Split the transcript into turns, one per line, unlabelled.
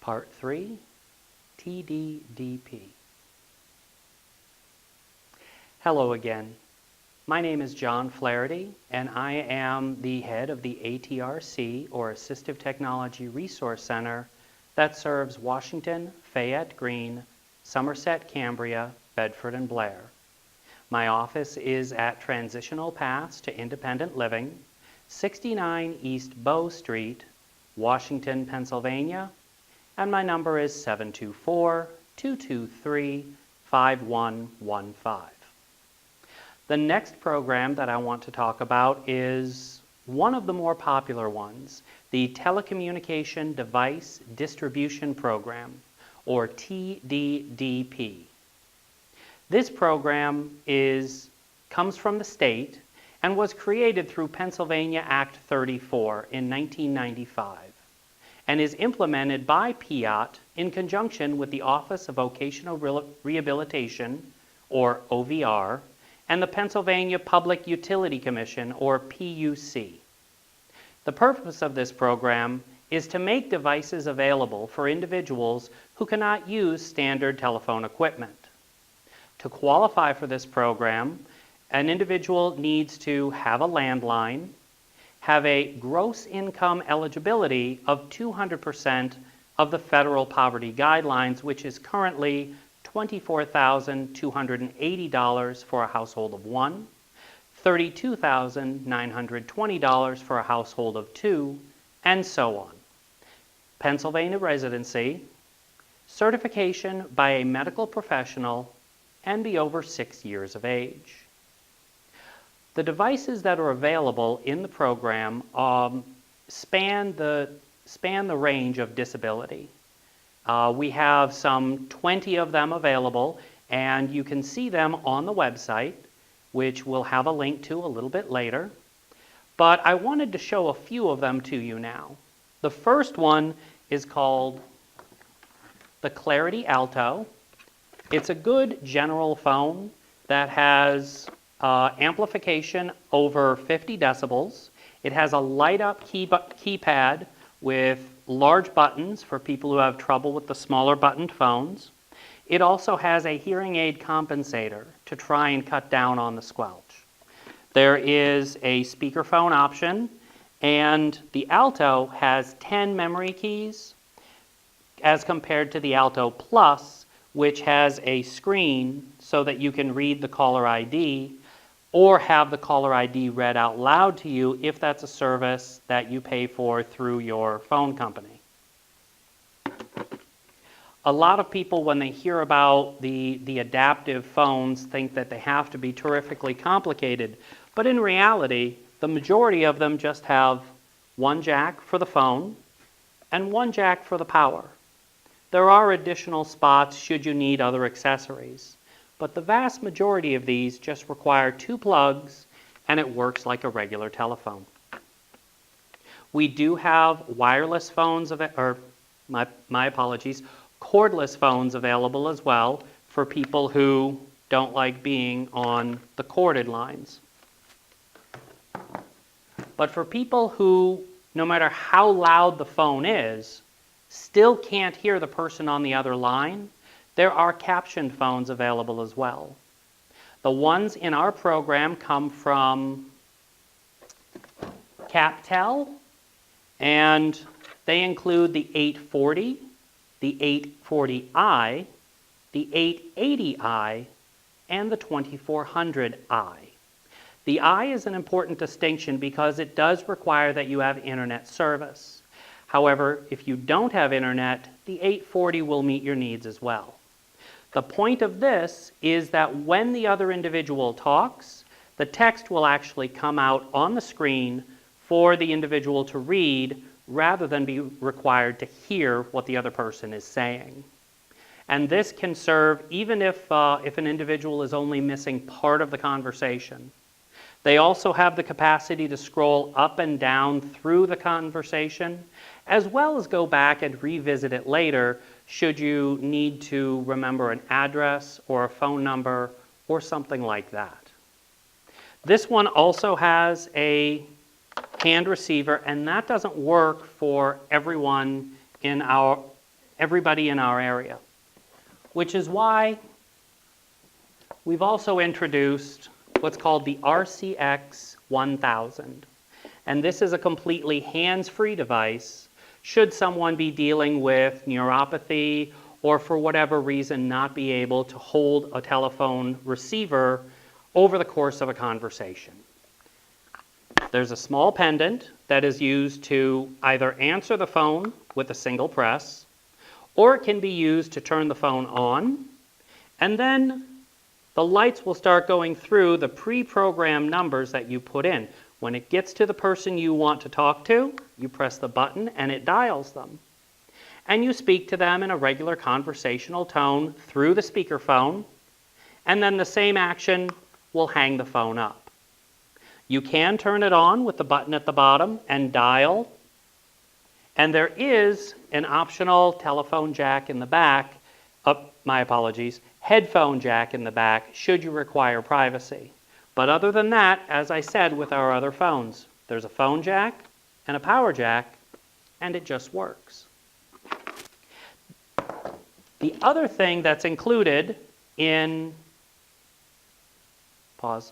Part 3, TDDP. Hello again. My name is John Flaherty, and I am the head of the ATRC, or Assistive Technology Resource Center, that serves Washington, Fayette Greene, Somerset, Cambria, Bedford, and Blair. My office is at Transitional Paths to Independent Living, 69 East Bow Street, Washington, Pennsylvania, and my number is 724-223-5115. The next program that I want to talk about is one of the more popular ones, the Telecommunication Device Distribution Program, or TDDP. This program comes from the state and was created through Pennsylvania Act 34 in 1995 and is implemented by PIAT in conjunction with the Office of Vocational Rehabilitation, or OVR, and the Pennsylvania Public Utility Commission, or PUC. The purpose of this program is to make devices available for individuals who cannot use standard telephone equipment. To qualify for this program, an individual needs to have a landline, have a gross income eligibility of 200% of the federal poverty guidelines, which is currently $24,280 for a household of one, $32,920 for a household of two, and so on. Pennsylvania residency, certification by a medical professional, and be over 6 years of age. The devices that are available in the program span the range of disability. We have some 20 of them available, and you can see them on the website, which we'll have a link to a little bit later. But I wanted to show a few of them to you now. The first one is called the Flaherty Alto. It's a good general phone that has amplification over 50 decibels. It has a light-up keypad with large buttons for people who have trouble with the smaller buttoned phones. It also has a hearing aid compensator to try and cut down on the squelch. There is a speakerphone option, and the Alto has 10 memory keys as compared to the Alto Plus, which has a screen so that you can read the caller ID or have the caller ID read out loud to you if that's a service that you pay for through your phone company. A lot of people, when they hear about the adaptive phones, think that they have to be terrifically complicated, but in reality, the majority of them just have one jack for the phone and one jack for the power. There are additional spots should you need other accessories, but the vast majority of these just require 2 plugs and it works like a regular telephone. We do have wireless phones, cordless phones available as well for people who don't like being on the corded lines. But for people who, no matter how loud the phone is, still can't hear the person on the other line, there are captioned phones available as well. The ones in our program come from CapTel, and they include the 840, the 840i, the 880i, and the 2400i. The I is an important distinction because it does require that you have internet service. However, if you don't have internet, the 840 will meet your needs as well. The point of this is that when the other individual talks, the text will actually come out on the screen for the individual to read rather than be required to hear what the other person is saying. And this can serve even if an individual is only missing part of the conversation. They also have the capacity to scroll up and down through the conversation, as well as go back and revisit it later should you need to remember an address or a phone number or something like that. This one also has a hand receiver, and that doesn't work for everyone in our everybody in our area, which is why we've also introduced what's called the RCX 1000. And this is a completely hands-free device should someone be dealing with neuropathy or for whatever reason not be able to hold a telephone receiver over the course of a conversation. There's a small pendant that is used to either answer the phone with a single press, or it can be used to turn the phone on, and then the lights will start going through the pre-programmed numbers that you put in. When it gets to the person you want to talk to, you press the button and it dials them. And you speak to them in a regular conversational tone through the speakerphone, and then the same action will hang the phone up. You can turn it on with the button at the bottom and dial, and there is an optional telephone jack in the back, headphone jack in the back should you require privacy. But other than that, as I said with our other phones, there's a phone jack and a power jack, and it just works. The other thing that's included in, pause.